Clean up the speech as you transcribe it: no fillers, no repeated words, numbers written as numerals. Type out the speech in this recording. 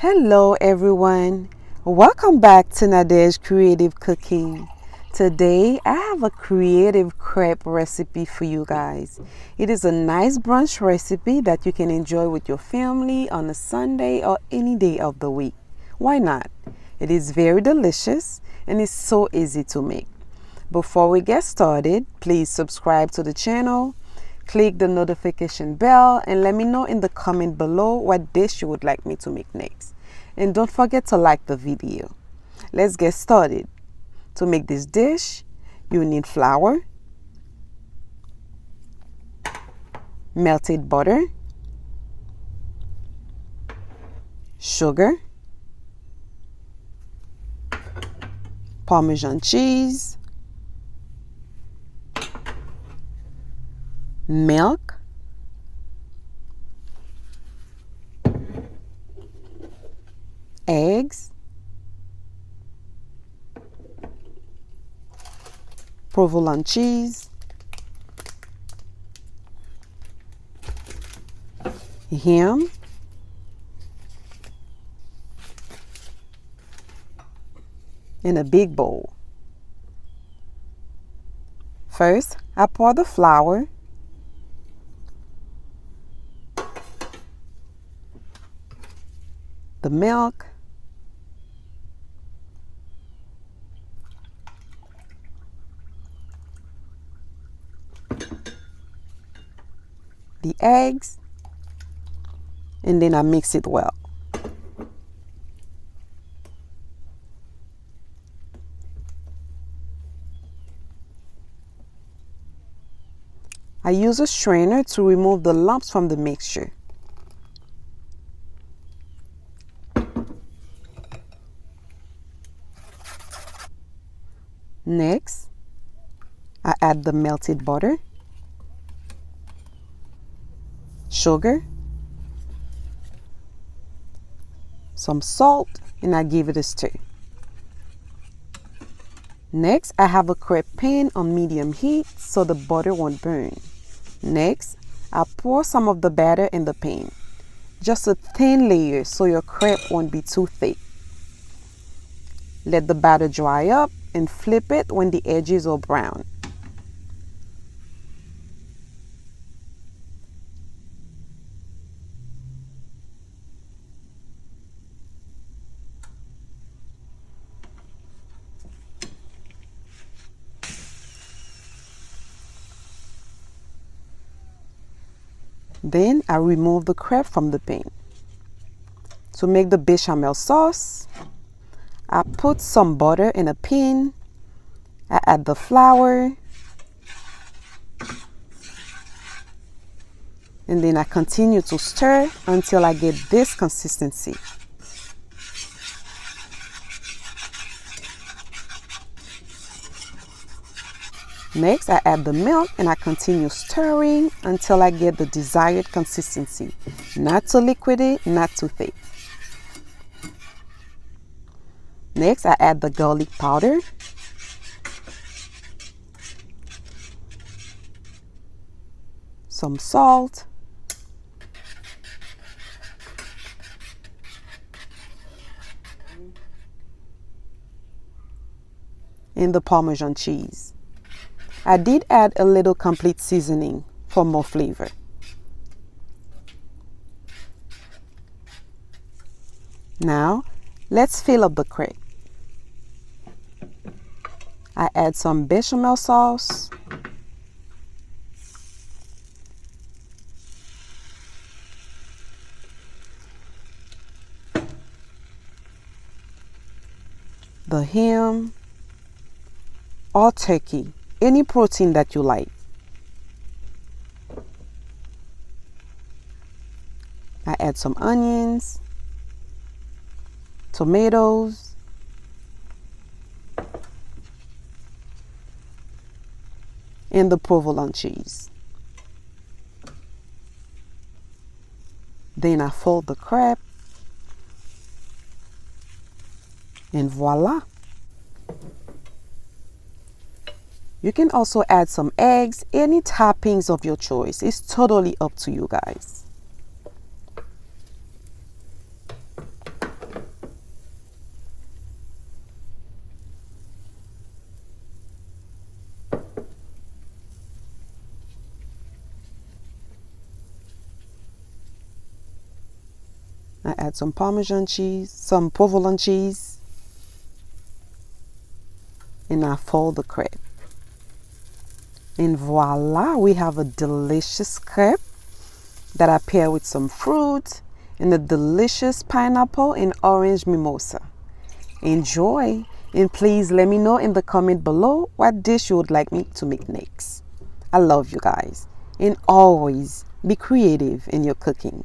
Hello everyone, welcome back to Nadej Creative Cooking. Today I have a creative crepe recipe for you guys. It is a nice brunch recipe that you can enjoy with your family on a Sunday or any day of the week. Why not? It is very delicious and it's so easy to make. Before we get started, please subscribe to the channel. Click the notification bell and let me know in the comment below what dish you would like me to make next. And don't forget to like the video. Let's get started. To make this dish, you need flour, melted butter, sugar, Parmesan cheese, milk, eggs, provolone cheese, ham, in a big bowl. First, I pour the flour, the milk, the eggs, and then I mix it well. I use a strainer to remove the lumps from the mixture. Next, I add the melted butter, sugar, some salt, and I give it a stir. Next, I have a crepe pan on medium heat so the butter won't burn. Next, I pour some of the batter in the pan. Just a thin layer so your crepe won't be too thick. Let the batter dry up and flip it when the edges are brown. Then I remove the crepe from the pan. To make the bechamel sauce, I put some butter in a pan. I add the flour. And then I continue to stir until I get this consistency. Next, I add the milk and I continue stirring until I get the desired consistency. Not too liquidy, not too thick. Next, I add the garlic powder, some salt, and the Parmesan cheese. I did add a little complete seasoning for more flavor. Now, let's fill up the crepe. I add some bechamel sauce, the ham or turkey, any protein that you like. I add some onions, tomatoes, and the provolone cheese. Then I fold the crepe, and voila. You can also add some eggs, any toppings of your choice. It's totally up to you guys. I add some Parmesan cheese, some provolone cheese, and I fold the crepe. And voila, we have a delicious crepe that I pair with some fruit and a delicious pineapple and orange mimosa. Enjoy, and please let me know in the comment below what dish you would like me to make next. I love you guys, and always be creative in your cooking.